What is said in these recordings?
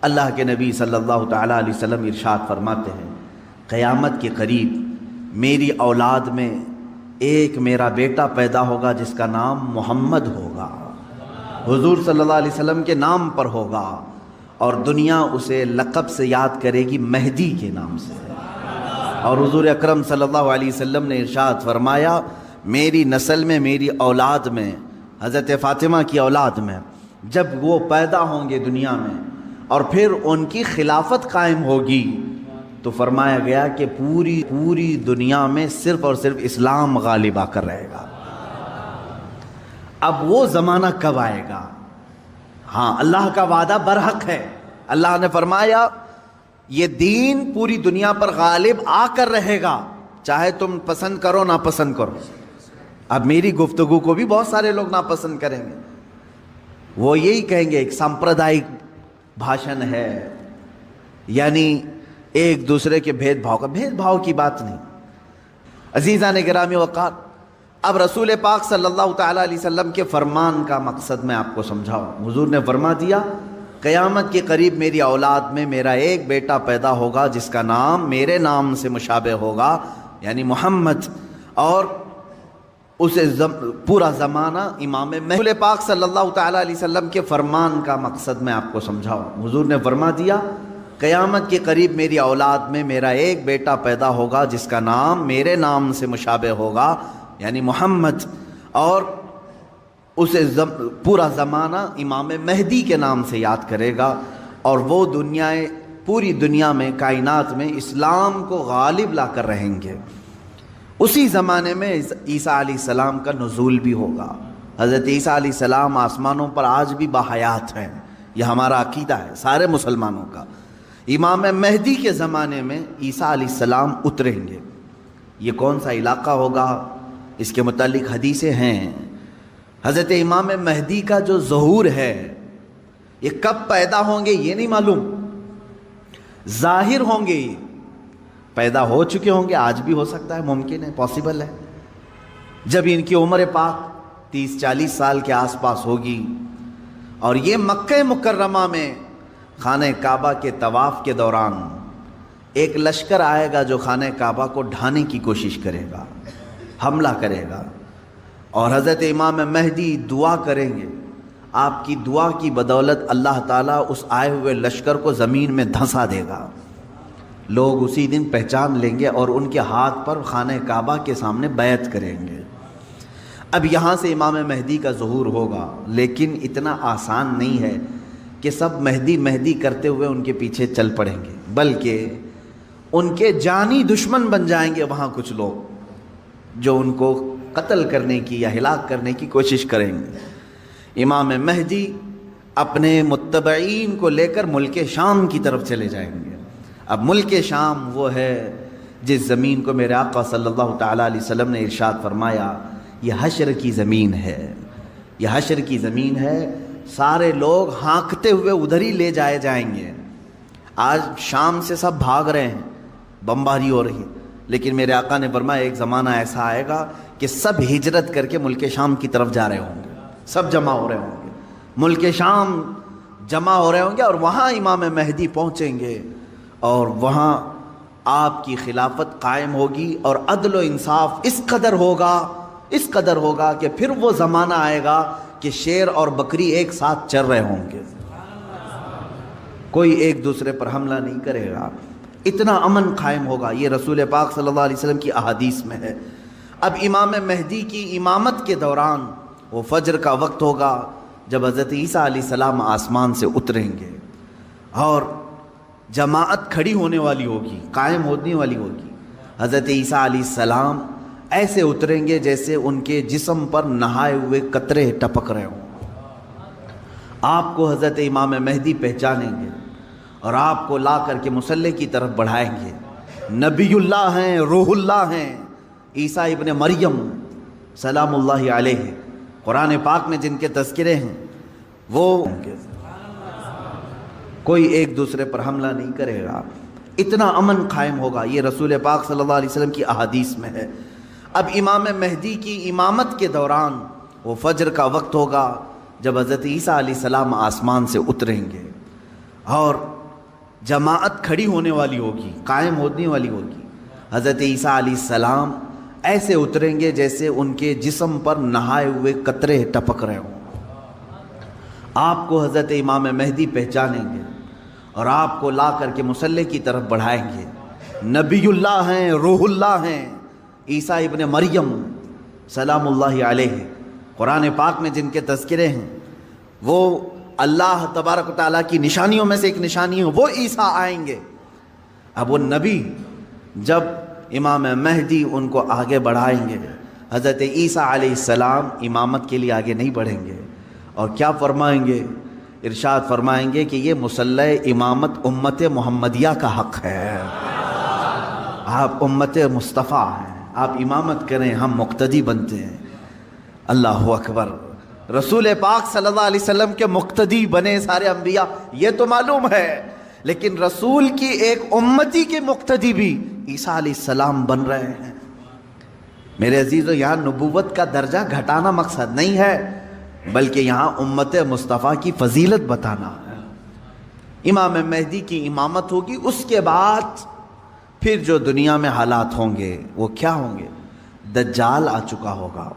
اللہ کے نبی صلی اللہ تعالیٰ علیہ وسلم ارشاد فرماتے ہیں، قیامت کے قریب میری اولاد میں ایک میرا بیٹا پیدا ہوگا جس کا نام محمد ہوگا، حضور صلی اللہ علیہ وسلم کے نام پر ہوگا، اور دنیا اسے لقب سے یاد کرے گی مہدی کے نام سے۔ اور حضور اکرم صلی اللہ علیہ وسلم نے ارشاد فرمایا، میری نسل میں، میری اولاد میں، حضرت فاطمہ کی اولاد میں جب وہ پیدا ہوں گے دنیا میں اور پھر ان کی خلافت قائم ہوگی، تو فرمایا گیا کہ پوری دنیا میں صرف اور صرف اسلام غالب آ کر رہے گا۔ اب وہ زمانہ کب آئے گا؟ ہاں، اللہ کا وعدہ برحق ہے۔ اللہ نے فرمایا یہ دین پوری دنیا پر غالب آ کر رہے گا، چاہے تم پسند کرو نہ پسند کرو۔ اب میری گفتگو کو بھی بہت سارے لوگ ناپسند کریں گے، وہ یہی کہیں گے ایک سامپردائک بھاشن ہے، یعنی ایک دوسرے کے بھید بھاؤ کی بات نہیں۔ عزیزان گرامی وقار، اب رسول پاک صلی اللہ تعالیٰ علیہ وسلم کے فرمان کا مقصد میں آپ کو سمجھاؤں۔ حضور نے فرما دیا، قیامت کے قریب میری اولاد میں میرا ایک بیٹا پیدا ہوگا جس کا نام میرے نام سے مشابہ ہوگا، یعنی محمد، اور اسے پورا زمانہ امام مہدی۔ رسول پاک صلی اللہ تعالیٰ علیہ وسلم کے فرمان کا مقصد میں آپ کو سمجھاؤں۔ حضور نے فرما دیا، قیامت کے قریب میری اولاد میں میرا ایک بیٹا پیدا ہوگا جس کا نام میرے نام سے مشابہ ہوگا، یعنی محمد، اور اسے پورا زمانہ امام مہدی کے نام سے یاد کرے گا، اور وہ پوری دنیا میں، کائنات میں اسلام کو غالب لا کر رہیں گے۔ اسی زمانے میں عیسیٰ علیہ السلام کا نزول بھی ہوگا۔ حضرت عیسیٰ علیہ السلام آسمانوں پر آج بھی باحیات ہیں، یہ ہمارا عقیدہ ہے سارے مسلمانوں کا۔ امام مہدی کے زمانے میں عیسیٰ علیہ السلام اتریں گے۔ یہ کون سا علاقہ ہوگا، اس کے متعلق حدیثیں ہیں۔ حضرت امام مہدی کا جو ظہور ہے یہ کب پیدا ہوں گے یہ نہیں معلوم، ظاہر ہوں گے، یہ پیدا ہو چکے ہوں گے، آج بھی ہو سکتا ہے، ممکن ہے، پاسبل ہے۔ جب ان کی عمر پاک 30-40 سال کے آس پاس ہوگی، اور یہ مکہ مکرمہ میں خانہ کعبہ کے طواف کے دوران ایک لشکر آئے گا جو خانہ کعبہ کو ڈھانے کی کوشش کرے گا، حملہ کرے گا، اور حضرت امام مہدی دعا کریں گے۔ آپ کی دعا کی بدولت اللہ تعالیٰ اس آئے ہوئے لشکر کو زمین میں دھنسا دے گا۔ لوگ اسی دن پہچان لیں گے اور ان کے ہاتھ پر خانہ کعبہ کے سامنے بیعت کریں گے۔ اب یہاں سے امام مہدی کا ظہور ہوگا، لیکن اتنا آسان نہیں ہے کہ سب مہدی مہدی کرتے ہوئے ان کے پیچھے چل پڑیں گے، بلکہ ان کے جانی دشمن بن جائیں گے وہاں کچھ لوگ جو ان کو قتل کرنے کی یا ہلاک کرنے کی کوشش کریں گے۔ امام مہدی اپنے متبعین کو لے کر ملک شام کی طرف چلے جائیں گے۔ اب ملک شام وہ ہے جس زمین کو میرے آقا صلی اللہ تعالیٰ علیہ وسلم نے ارشاد فرمایا یہ حشر کی زمین ہے، یہ حشر کی زمین ہے، سارے لوگ ہانکتے ہوئے ادھر ہی لے جائے جائیں گے۔ آج شام سے سب بھاگ رہے ہیں، بمباری ہو رہی، لیکن میرے آقا نے فرمایا ایک زمانہ ایسا آئے گا کہ سب ہجرت کر کے ملک شام کی طرف جا رہے ہوں گے، سب جمع ہو رہے ہوں گے، ملک شام جمع ہو رہے ہوں گے، اور وہاں امام مہدی پہنچیں گے، اور وہاں آپ کی خلافت قائم ہوگی، اور عدل و انصاف اس قدر ہوگا کہ پھر وہ زمانہ آئے گا کہ شیر اور بکری ایک ساتھ چر رہے ہوں گے، کوئی ایک دوسرے پر حملہ نہیں کرے گا، اتنا امن قائم ہوگا۔ یہ رسول پاک صلی اللہ علیہ وسلم کی احادیث میں ہے۔ اب امام مہدی کی امامت کے دوران وہ فجر کا وقت ہوگا جب حضرت عیسیٰ علیہ السلام آسمان سے اتریں گے، اور جماعت کھڑی ہونے والی ہوگی، قائم ہونے والی ہوگی۔ حضرت عیسیٰ علیہ السلام ایسے اتریں گے جیسے ان کے جسم پر نہائے ہوئے قطرے ٹپک رہے ہوں۔ آپ کو حضرت امام مہدی پہچانیں گے اور آپ کو لا کر کے مصلی کی طرف بڑھائیں گے۔ نبی اللہ ہیں، روح اللہ ہیں، عیسیٰ ابن مریم سلام اللہ علیہ، قرآن پاک میں جن کے تذکرے ہیں، وہ کوئی ایک دوسرے پر حملہ نہیں کرے گا، اتنا امن قائم ہوگا۔ یہ رسول پاک صلی اللہ علیہ وسلم کی احادیث میں ہے۔ اب امام مہدی کی امامت کے دوران وہ فجر کا وقت ہوگا جب حضرت عیسیٰ علیہ السلام آسمان سے اتریں گے، اور جماعت کھڑی ہونے والی ہوگی، قائم ہونے والی ہوگی۔ حضرت عیسیٰ علیہ السلام ایسے اتریں گے جیسے ان کے جسم پر نہائے ہوئے قطرے ٹپک رہے ہوں۔ آپ کو حضرت امام مہدی پہچانیں گے اور آپ کو لا کر کے مصلی کی طرف بڑھائیں گے۔ نبی اللہ ہیں، روح اللہ ہیں، عیسیٰ ابن مریم سلام اللہ علیہ، قرآن پاک میں جن کے تذکرے ہیں، وہ اللہ تبارک و تعالیٰ کی نشانیوں میں سے ایک نشانی ہے، وہ عیسیٰ آئیں گے۔ اب وہ نبی جب امام مہدی ان کو آگے بڑھائیں گے، حضرت عیسیٰ علیہ السلام امامت کے لیے آگے نہیں بڑھیں گے، اور کیا فرمائیں گے؟ ارشاد فرمائیں گے کہ یہ مصلی امامت امت محمدیہ کا حق ہے، آپ امت مصطفیٰ ہیں، آپ امامت کریں، ہم مقتدی بنتے ہیں۔ اللہ اکبر، رسول پاک صلی اللہ علیہ وسلم کے مقتدی بنے سارے انبیاء، یہ تو معلوم ہے، لیکن رسول کی ایک امتی کے مقتدی بھی عیسیٰ علیہ السلام بن رہے ہیں۔ میرے عزیزو، یہاں نبوت کا درجہ گھٹانا مقصد نہیں ہے، بلکہ یہاں امت مصطفیٰ کی فضیلت بتانا ہے۔ امام مہدی کی امامت ہوگی، اس کے بعد پھر جو دنیا میں حالات ہوں گے وہ کیا ہوں گے؟ دجال آ چکا ہوگا،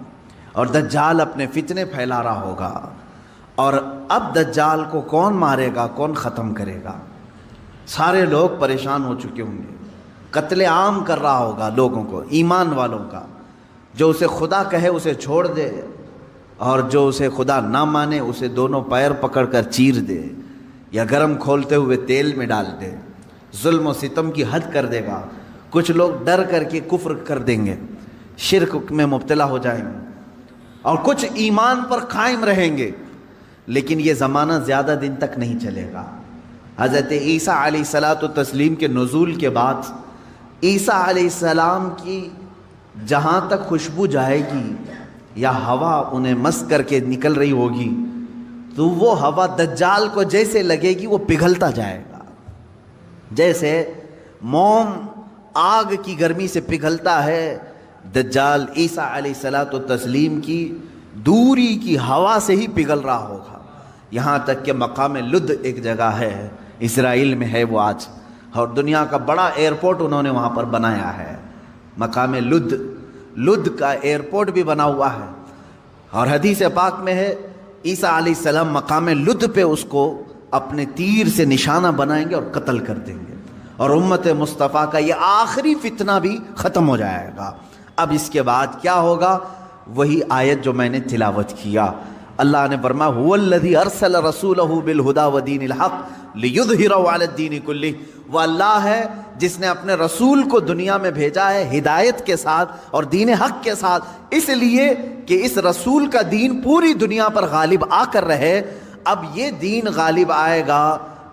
اور دجال اپنے فتنے پھیلا رہا ہوگا، اور اب دجال کو کون مارے گا، کون ختم کرے گا؟ سارے لوگ پریشان ہو چکے ہوں گے، قتل عام کر رہا ہوگا لوگوں کو، ایمان والوں کا، جو اسے خدا کہے اسے چھوڑ دے، اور جو اسے خدا نہ مانے اسے دونوں پیر پکڑ کر چیر دے یا گرم کھولتے ہوئے تیل میں ڈال دے، ظلم و ستم کی حد کر دے گا۔ کچھ لوگ ڈر کر کے کفر کر دیں گے، شرک میں مبتلا ہو جائیں گے، اور کچھ ایمان پر قائم رہیں گے، لیکن یہ زمانہ زیادہ دن تک نہیں چلے گا۔ حضرت عیسیٰ علیہ الصلاۃ والتسلیم کے نزول کے بعد عیسیٰ علیہ السلام کی جہاں تک خوشبو جائے گی یا ہوا انہیں مس کر کے نکل رہی ہوگی، تو وہ ہوا دجال کو جیسے لگے گی وہ پگھلتا جائے گا، جیسے موم آگ کی گرمی سے پگھلتا ہے، دجال عیسیٰ علیہ الصلاۃ والتسلیم کی دوری کی ہوا سے ہی پگھل رہا ہوگا۔ یہاں تک کہ مقام لد ایک جگہ ہے، اسرائیل میں ہے وہ آج، اور دنیا کا بڑا ایئرپورٹ انہوں نے وہاں پر بنایا ہے، مقام لد، لد کا ایئرپورٹ بھی بنا ہوا ہے، اور حدیث پاک میں ہے عیسیٰ علیہ السلام مقام لد پہ اس کو اپنے تیر سے نشانہ بنائیں گے اور قتل کر دیں گے، اور امت مصطفیٰ کا یہ آخری فتنہ بھی ختم ہو جائے گا۔ اب اس کے بعد کیا ہوگا؟ وہی آیت جو میں نے تلاوت کیا، اللہ نے فرمایا هو الذی ارسل رسولہ بالہدی ودین الحق لیظہرہ علی الدین کلہ، وہ اللہ ہے جس نے اپنے رسول کو دنیا میں بھیجا ہے ہدایت کے ساتھ اور دین حق کے ساتھ، اس لیے کہ اس رسول کا دین پوری دنیا پر غالب آ کر رہے۔ اب یہ دین غالب آئے گا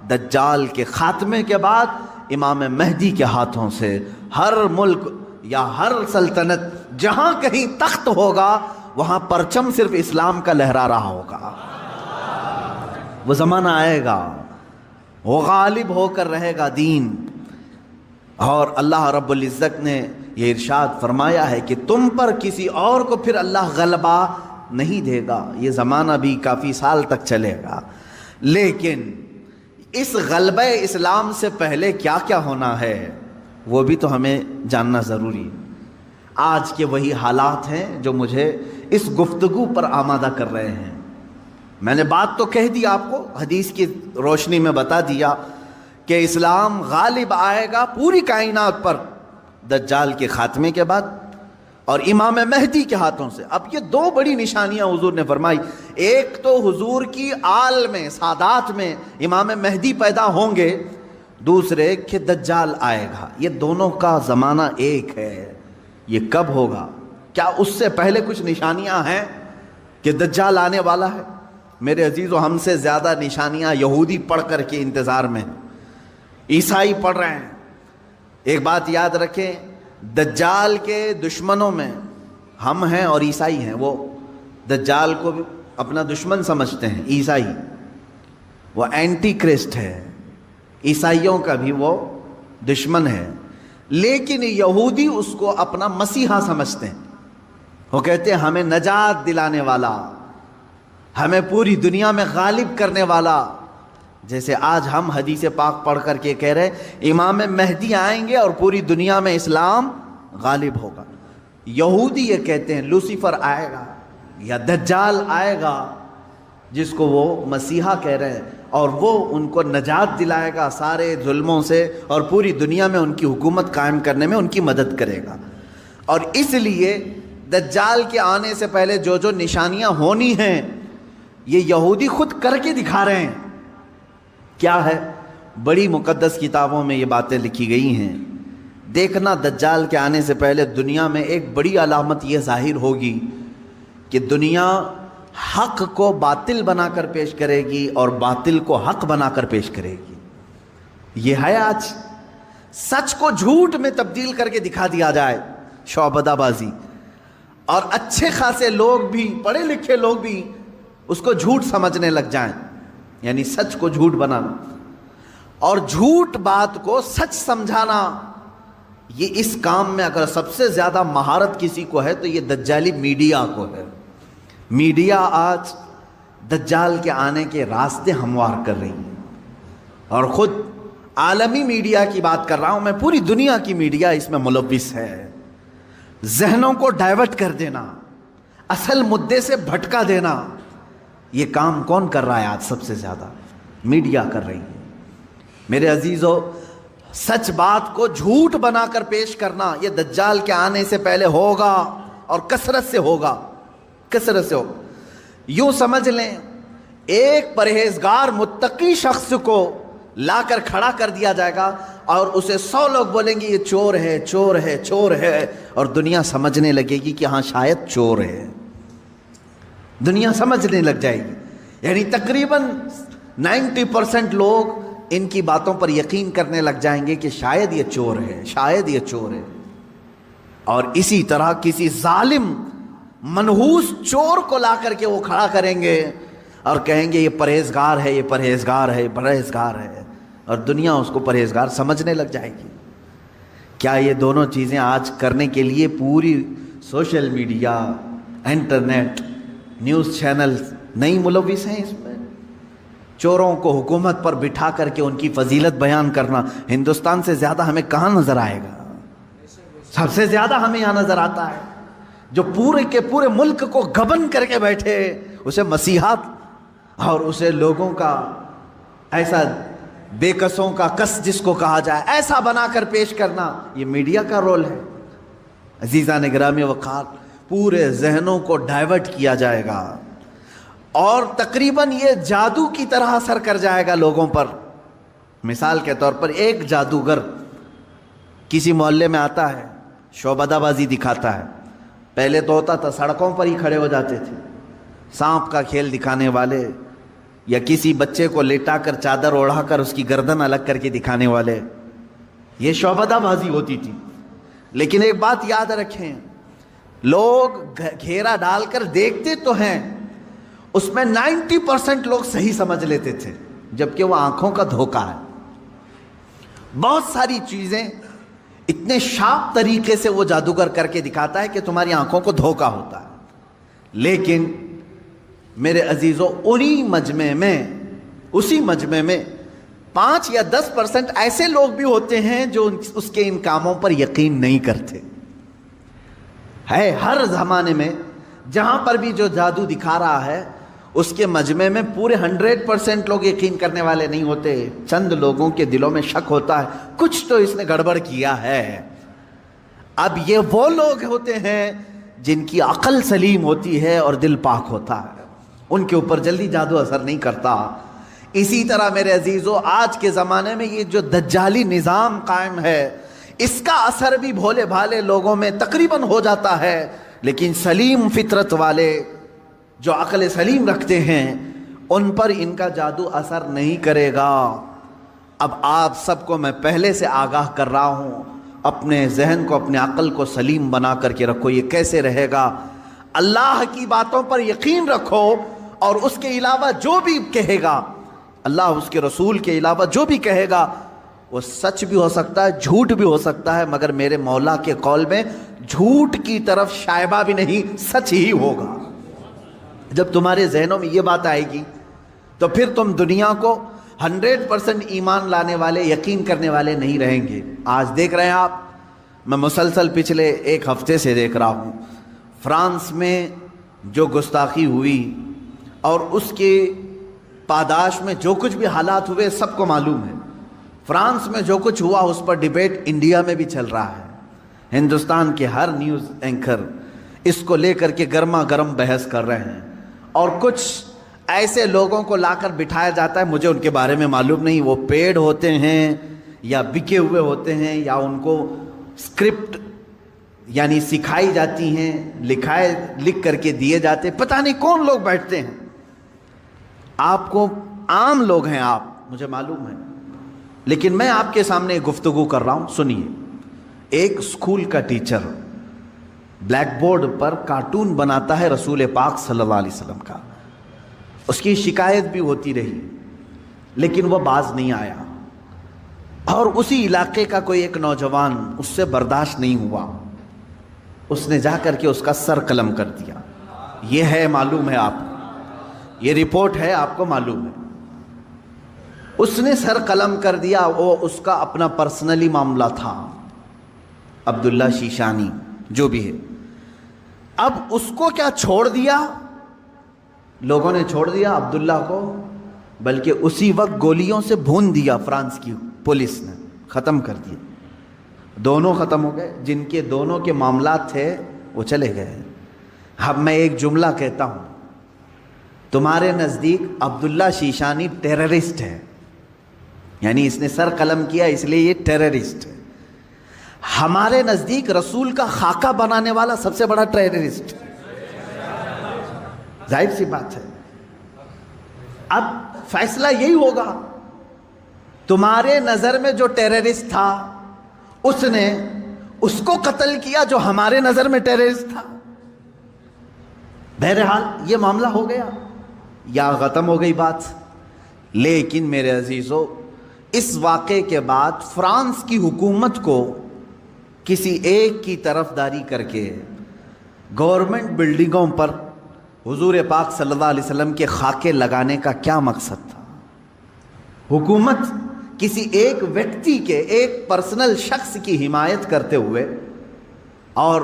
دجال کے خاتمے کے بعد امام مہدی کے ہاتھوں سے۔ ہر ملک یا ہر سلطنت جہاں کہیں تخت ہوگا وہاں پرچم صرف اسلام کا لہرا رہا ہوگا۔ وہ زمانہ آئے گا، وہ غالب ہو کر رہے گا دین، اور اللہ رب العزت نے یہ ارشاد فرمایا ہے کہ تم پر کسی اور کو پھر اللہ غلبہ نہیں دے گا۔ یہ زمانہ بھی کافی سال تک چلے گا، لیکن اس غلبہ اسلام سے پہلے کیا کیا ہونا ہے وہ بھی تو ہمیں جاننا ضروری ہے۔ آج کے وہی حالات ہیں جو مجھے اس گفتگو پر آمادہ کر رہے ہیں۔ میں نے بات تو کہہ دی، آپ کو حدیث کی روشنی میں بتا دیا کہ اسلام غالب آئے گا پوری کائنات پر دجال کے خاتمے کے بعد اور امام مہدی کے ہاتھوں سے۔ اب یہ دو بڑی نشانیاں حضور نے فرمائی، ایک تو حضور کی آل میں، سادات میں امام مہدی پیدا ہوں گے، دوسرے کہ دجال آئے گا۔ یہ دونوں کا زمانہ ایک ہے۔ یہ کب ہوگا؟ کیا اس سے پہلے کچھ نشانیاں ہیں کہ دجال آنے والا ہے؟ میرے عزیزو، ہم سے زیادہ نشانیاں یہودی پڑھ کر کے انتظار میں ہیں، عیسائی پڑھ رہے ہیں۔ ایک بات یاد رکھیں، دجال کے دشمنوں میں ہم ہیں اور عیسائی ہیں۔ وہ دجال کو بھی اپنا دشمن سمجھتے ہیں، عیسائی، وہ اینٹی کرسٹ ہے، عیسائیوں کا بھی وہ دشمن ہے، لیکن یہودی اس کو اپنا مسیحا سمجھتے ہیں۔ وہ کہتے ہیں ہمیں نجات دلانے والا، ہمیں پوری دنیا میں غالب کرنے والا، جیسے آج ہم حدیث پاک پڑھ کر کے کہہ رہے ہیں امام مہدی آئیں گے اور پوری دنیا میں اسلام غالب ہوگا. یہودی یہ کہتے ہیں لوسیفر آئے گا یا دجال آئے گا جس کو وہ مسیحا کہہ رہے ہیں, اور وہ ان کو نجات دلائے گا سارے ظلموں سے اور پوری دنیا میں ان کی حکومت قائم کرنے میں ان کی مدد کرے گا. اور اس لیے دجال کے آنے سے پہلے جو جو نشانیاں ہونی ہیں یہ یہودی خود کر کے دکھا رہے ہیں. کیا ہے؟ بڑی مقدس کتابوں میں یہ باتیں لکھی گئی ہیں. دیکھنا دجال کے آنے سے پہلے دنیا میں ایک بڑی علامت یہ ظاہر ہوگی کہ دنیا حق کو باطل بنا کر پیش کرے گی اور باطل کو حق بنا کر پیش کرے گی. یہ ہے آج سچ کو جھوٹ میں تبدیل کر کے دکھا دیا جائے, شعبدہ بازی, اور اچھے خاصے لوگ بھی, پڑھے لکھے لوگ بھی اس کو جھوٹ سمجھنے لگ جائیں, یعنی سچ کو جھوٹ بنانا اور جھوٹ بات کو سچ سمجھانا. یہ اس کام میں اگر سب سے زیادہ مہارت کسی کو ہے تو یہ دجالی میڈیا کو ہے. میڈیا آج دجال کے آنے کے راستے ہموار کر رہی ہے, اور خود عالمی میڈیا کی بات کر رہا ہوں میں, پوری دنیا کی میڈیا اس میں ملوث ہے. ذہنوں کو ڈائیورٹ کر دینا, اصل مدے سے بھٹکا دینا, یہ کام کون کر رہا ہے آج؟ سب سے زیادہ میڈیا کر رہی ہے. میرے عزیزو, سچ بات کو جھوٹ بنا کر پیش کرنا یہ دجال کے آنے سے پہلے ہوگا, اور کثرت سے ہوگا, کثرت سے ہوگا. یوں سمجھ لیں ایک پرہیزگار متقی شخص کو لا کر کھڑا کر دیا جائے گا اور اسے 100 لوگ بولیں گے یہ چور ہے, چور ہے, چور ہے, اور دنیا سمجھنے لگے گی کہ ہاں شاید چور ہے. دنیا سمجھنے لگ جائے گی. یعنی تقریباً 90% لوگ ان کی باتوں پر یقین کرنے لگ جائیں گے کہ شاید یہ چور ہے, شاید یہ چور ہے. اور اسی طرح کسی ظالم منحوس چور کو لا کر کے وہ کھڑا کریں گے اور کہیں گے یہ پرہیزگار ہے, یہ پرہیزگار ہے, پرہیزگار ہے, اور دنیا اس کو پرہیزگار سمجھنے لگ جائے گی. کیا یہ دونوں چیزیں آج کرنے کے لیے پوری social media, internet, news channel نہیں ملوث ہیں؟ اس میں چوروں کو حکومت پر بٹھا کر کے ان کی فضیلت بیان کرنا ہندوستان سے زیادہ ہمیں کہاں نظر آئے گا؟ سب سے زیادہ ہمیں یہاں نظر آتا ہے جو پورے کے پورے ملک کو گبن کر کے بیٹھے, اسے مسیحات اور اسے لوگوں کا ایسا بے کسوں کا کس جس کو کہا جائے ایسا بنا کر پیش کرنا, یہ میڈیا کا رول ہے. عزیزان گرامی وقار, پورے ذہنوں کو ڈائیورٹ کیا جائے گا اور تقریباً یہ جادو کی طرح اثر کر جائے گا لوگوں پر. مثال کے طور پر ایک جادوگر کسی محلے میں آتا ہے, شعبدہ بازی دکھاتا ہے. پہلے تو ہوتا تھا سڑکوں پر ہی کھڑے ہو جاتے تھے, سانپ کا کھیل دکھانے والے, یا کسی بچے کو لیٹا کر چادر اوڑھا کر اس کی گردن الگ کر کے دکھانے والے, یہ شعبدہ بازی ہوتی تھی. لیکن ایک بات یاد رکھیں, لوگ گھیرا ڈال کر دیکھتے تو ہیں, اس میں 90% لوگ صحیح سمجھ لیتے تھے, جبکہ وہ آنکھوں کا دھوکہ ہے. بہت ساری چیزیں اتنے شارپ طریقے سے وہ جادوگر کر کے دکھاتا ہے کہ تمہاری آنکھوں کو دھوکہ ہوتا ہے. لیکن میرے عزیزو, اسی مجمع میں 5 یا 10% ایسے لوگ بھی ہوتے ہیں جو اس کے ان کاموں پر یقین نہیں کرتے. ہے ہر زمانے میں جہاں پر بھی جو جادو دکھا رہا ہے اس کے مجمع میں پورے 100% لوگ یقین کرنے والے نہیں ہوتے. چند لوگوں کے دلوں میں شک ہوتا ہے کچھ تو اس نے گڑبڑ کیا ہے. اب یہ وہ لوگ ہوتے ہیں جن کی عقل سلیم ہوتی ہے اور دل پاک ہوتا ہے, ان کے اوپر جلدی جادو اثر نہیں کرتا. اسی طرح میرے عزیزو, آج کے زمانے میں یہ جو دجالی نظام قائم ہے اس کا اثر بھی بھولے بھالے لوگوں میں تقریباً ہو جاتا ہے, لیکن سلیم فطرت والے جو عقل سلیم رکھتے ہیں ان پر ان کا جادو اثر نہیں کرے گا. اب آپ سب کو میں پہلے سے آگاہ کر رہا ہوں, اپنے ذہن کو, اپنے عقل کو سلیم بنا کر کے رکھو. یہ کیسے رہے گا؟ اللہ کی باتوں پر یقین رکھو, اور اس کے علاوہ جو بھی کہے گا, اللہ اس کے رسول کے علاوہ جو بھی کہے گا وہ سچ بھی ہو سکتا ہے, جھوٹ بھی ہو سکتا ہے, مگر میرے مولا کے قول میں جھوٹ کی طرف شائبہ بھی نہیں, سچ ہی ہوگا. جب تمہارے ذہنوں میں یہ بات آئے گی تو پھر تم دنیا کو 100% ایمان لانے والے، یقین کرنے والے نہیں رہیں گے۔ آج دیکھ رہے ہیں آپ، میں مسلسل پچھلے ایک ہفتے سے دیکھ رہا ہوں، فرانس میں جو گستاخی ہوئی اور اس کے پاداش میں جو کچھ بھی حالات ہوئے سب کو معلوم ہے۔ فرانس میں جو کچھ ہوا اس پر ڈیبیٹ انڈیا میں بھی چل رہا ہے۔ ہندوستان کے ہر نیوز اینکر اس کو لے کر کے گرما گرم بحث کر رہے ہیں، اور کچھ ایسے لوگوں کو لا کر بٹھایا جاتا ہے، مجھے ان کے بارے میں معلوم نہیں، وہ پیڈ ہوتے ہیں یا بکے ہوئے ہوتے ہیں، یا ان کو اسکرپٹ یعنی سکھائی جاتی ہیں، لکھ کر کے دیے جاتے، پتہ نہیں کون لوگ بیٹھتے ہیں۔ آپ کو عام لوگ ہیں آپ، مجھے معلوم ہے، لیکن میں آپ کے سامنے گفتگو کر رہا ہوں، سنیے۔ ایک اسکول کا ٹیچر بلیک بورڈ پر کارٹون بناتا ہے رسول پاک صلی اللہ علیہ وسلم کا، اس کی شکایت بھی ہوتی رہی لیکن وہ باز نہیں آیا، اور اسی علاقے کا کوئی ایک نوجوان اس سے برداشت نہیں ہوا، اس نے جا کر کے اس کا سر قلم کر دیا۔ یہ ہے، معلوم ہے آپ کو، یہ رپورٹ ہے، آپ کو معلوم ہے۔ اس نے سر قلم کر دیا، وہ اس کا اپنا پرسنلی معاملہ تھا، عبداللہ شیشانی جو بھی ہے۔ اب اس کو کیا چھوڑ دیا؟ لوگوں نے چھوڑ دیا عبداللہ کو، بلکہ اسی وقت گولیوں سے بھون دیا فرانس کی پولیس نے، ختم کر دیا۔ دونوں ختم ہو گئے، جن کے دونوں کے معاملات تھے وہ چلے گئے۔ اب میں ایک جملہ کہتا ہوں، تمہارے نزدیک عبداللہ شیشانی ٹیررسٹ ہے، یعنی اس نے سر قلم کیا اس لیے یہ ٹیررسٹ ہے۔ ہمارے نزدیک رسول کا خاکہ بنانے والا سب سے بڑا ٹیررسٹ، ظاہر سی بات ہے۔ اب فیصلہ یہی ہوگا، تمہارے نظر میں جو ٹیررسٹ تھا اس نے اس کو قتل کیا جو ہمارے نظر میں ٹیررسٹ تھا۔ بہرحال یہ معاملہ ہو گیا یا ختم ہو گئی بات۔ لیکن میرے عزیزو، اس واقعے کے بعد فرانس کی حکومت کو کسی ایک کی طرفداری کر کے گورنمنٹ بلڈنگوں پر حضور پاک صلی اللہ علیہ وسلم کے خاکے لگانے کا کیا مقصد تھا؟ حکومت کسی ایک ویکتی کے، ایک پرسنل شخص کی حمایت کرتے ہوئے اور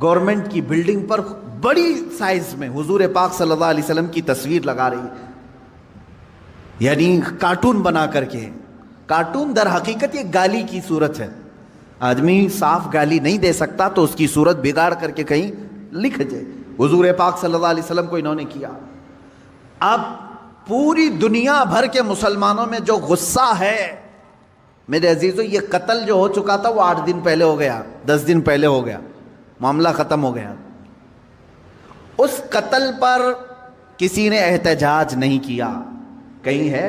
گورنمنٹ کی بلڈنگ پر بڑی سائز میں حضور پاک صلی اللہ علیہ وسلم کی تصویر لگا رہی، یعنی کارٹون بنا کر کے۔ کارٹون در حقیقت یہ گالی کی صورت ہے، آدمی صاف گالی نہیں دے سکتا تو اس کی صورت بگاڑ کر کے کہیں لکھ جائے، حضور پاک صلی اللہ علیہ وسلم کو انہوں نے کیا۔ اب پوری دنیا بھر کے مسلمانوں میں جو غصہ ہے، میرے عزیزو، یہ قتل جو ہو چکا تھا وہ 8 دن پہلے ہو گیا، 10 دن پہلے ہو گیا، معاملہ ختم ہو گیا۔ اس قتل پر کسی نے احتجاج نہیں کیا، کہیں ہے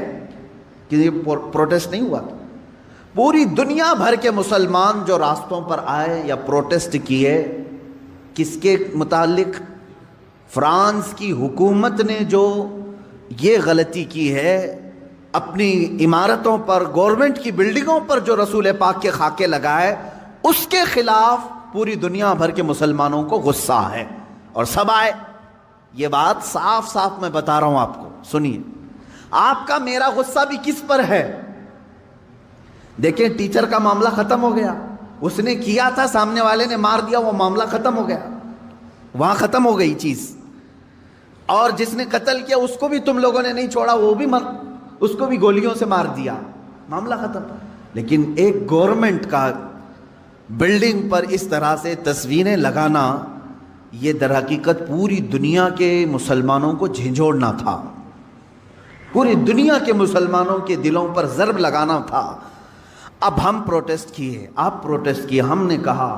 کہ پروٹیسٹ نہیں ہوا۔ پوری دنیا بھر کے مسلمان جو راستوں پر آئے یا پروٹیسٹ کیے، کس کے متعلق؟ فرانس کی حکومت نے جو یہ غلطی کی ہے، اپنی عمارتوں پر، گورنمنٹ کی بلڈنگوں پر جو رسول پاک کے خاکے لگائے، اس کے خلاف پوری دنیا بھر کے مسلمانوں کو غصہ ہے، اور سب آئے۔ یہ بات صاف صاف میں بتا رہا ہوں آپ کو، سنیے۔ آپ کا میرا غصہ بھی کس پر ہے؟ دیکھیں، ٹیچر کا معاملہ ختم ہو گیا، اس نے کیا تھا، سامنے والے نے مار دیا، وہ معاملہ ختم ہو گیا، وہاں ختم ہو گئی چیز۔ اور جس نے قتل کیا اس کو بھی تم لوگوں نے نہیں چھوڑا، وہ بھی اس کو بھی گولیوں سے مار دیا، معاملہ ختم۔ لیکن ایک گورنمنٹ کا بلڈنگ پر اس طرح سے تصویریں لگانا، یہ در حقیقت پوری دنیا کے مسلمانوں کو جھنجھوڑنا تھا، پوری دنیا کے مسلمانوں کے دلوں پر ضرب لگانا تھا۔ اب ہم پروٹیسٹ کیے، آپ پروٹیسٹ کیے، ہم نے کہا،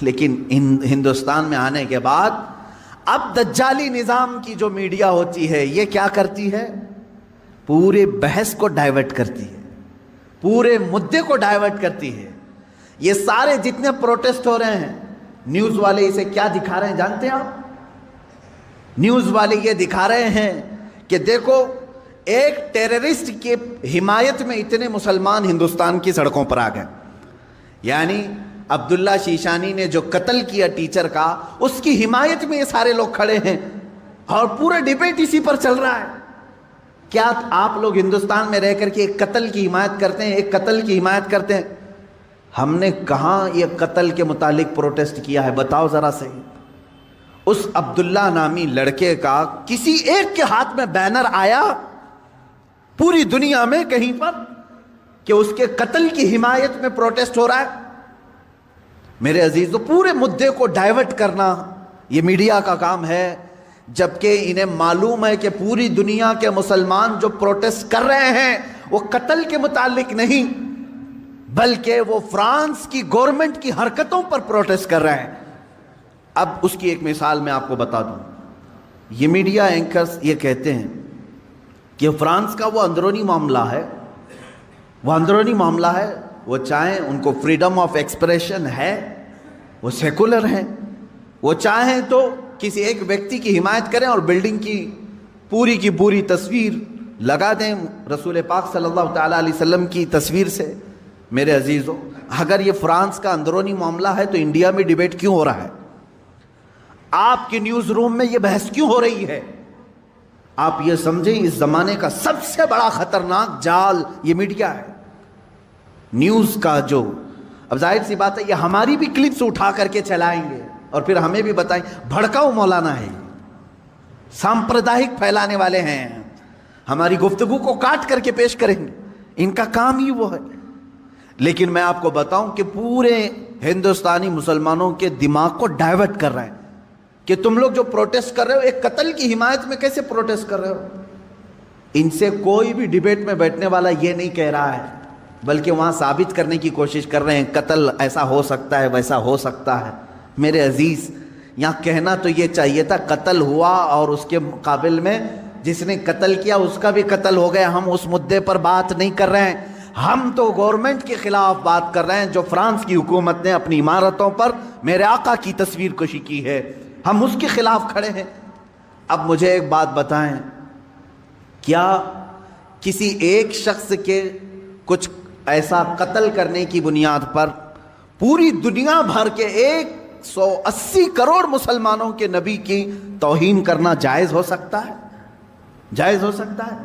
لیکن ہندوستان میں آنے کے بعد اب دجالی نظام کی جو میڈیا ہوتی ہے، یہ کیا کرتی ہے؟ پورے بحث کو ڈائیورٹ کرتی ہے، پورے مدے کو ڈائیورٹ کرتی ہے۔ یہ سارے جتنے پروٹیسٹ ہو رہے ہیں، نیوز والے اسے کیا دکھا رہے ہیں جانتے ہیں آپ؟ نیوز والے یہ دکھا رہے ہیں کہ دیکھو، ایک ٹیررسٹ کی حمایت میں اتنے مسلمان ہندوستان کی سڑکوں پر آ گئے، یعنی عبداللہ شیشانی نے جو قتل کیا ٹیچر کا، اس کی حمایت میں یہ سارے لوگ کھڑے ہیں، اور پورا ڈیبیٹ اسی پر چل رہا ہے۔ کیا آپ لوگ ہندوستان میں رہ کر کے ایک قتل کی حمایت کرتے ہیں؟ ایک قتل کی حمایت کرتے ہیں؟ ہم نے کہاں یہ قتل کے متعلق پروٹیسٹ کیا ہے؟ بتاؤ ذرا صحیح۔ اس عبداللہ نامی لڑکے کا کسی ایک کے ہاتھ میں بینر آیا پوری دنیا میں کہیں پر کہ اس کے قتل کی حمایت میں پروٹیسٹ ہو رہا ہے؟ میرے عزیزو، پورے مدے کو ڈائیورٹ کرنا یہ میڈیا کا کام ہے، جبکہ انہیں معلوم ہے کہ پوری دنیا کے مسلمان جو پروٹیسٹ کر رہے ہیں وہ قتل کے متعلق نہیں، بلکہ وہ فرانس کی گورنمنٹ کی حرکتوں پر پروٹیسٹ کر رہے ہیں۔ اب اس کی ایک مثال میں آپ کو بتا دوں۔ یہ میڈیا اینکرز یہ کہتے ہیں کہ فرانس کا وہ اندرونی معاملہ ہے، وہ اندرونی معاملہ ہے، وہ چاہیں ان کو فریڈم آف ایکسپریشن ہے، وہ سیکولر ہیں، وہ چاہیں تو کسی ایک ویکتی کی حمایت کریں اور بلڈنگ کی پوری تصویر لگا دیں رسول پاک صلی اللہ تعالیٰ علیہ وسلم کی تصویر سے۔ میرے عزیزو، اگر یہ فرانس کا اندرونی معاملہ ہے تو انڈیا میں ڈیبیٹ کیوں ہو رہا ہے؟ آپ کے نیوز روم میں یہ بحث کیوں ہو رہی ہے؟ آپ یہ سمجھیں اس زمانے کا سب سے بڑا خطرناک جال یہ میڈیا ہے، نیوز کا جو اب ظاہر سی بات ہے یہ ہماری بھی کلپس اٹھا کر کے چلائیں گے اور پھر ہمیں بھی بتائیں بھڑکاؤ مولانا ہے، سامپردائک پھیلانے والے ہیں، ہماری گفتگو کو کاٹ کر کے پیش کریں گے، ان کا کام ہی وہ ہے۔ لیکن میں آپ کو بتاؤں کہ پورے ہندوستانی مسلمانوں کے دماغ کو ڈائیورٹ کر رہے ہیں کہ تم لوگ جو پروٹیسٹ کر رہے ہو ایک قتل کی حمایت میں کیسے پروٹیسٹ کر رہے ہو؟ ان سے کوئی بھی ڈیبیٹ میں بیٹھنے والا یہ نہیں کہہ رہا ہے، بلکہ وہاں ثابت کرنے کی کوشش کر رہے ہیں قتل ایسا ہو سکتا ہے، ویسا ہو سکتا ہے۔ میرے عزیز، یہاں کہنا تو یہ چاہیے تھا قتل ہوا اور اس کے مقابل میں جس نے قتل کیا اس کا بھی قتل ہو گیا۔ ہم اس مدے پر بات نہیں کر رہے ہیں، ہم تو گورنمنٹ کے خلاف بات کر رہے ہیں جو فرانس کی حکومت نے اپنی عمارتوں پر میرے آقا کی تصویر کشی کی ہے، ہم اس کے خلاف کھڑے ہیں۔ اب مجھے ایک بات بتائیں، کیا کسی ایک شخص کے کچھ ایسا قتل کرنے کی بنیاد پر پوری دنیا بھر کے 180 کروڑ مسلمانوں کے نبی کی توہین کرنا جائز ہو سکتا ہے؟ جائز ہو سکتا ہے؟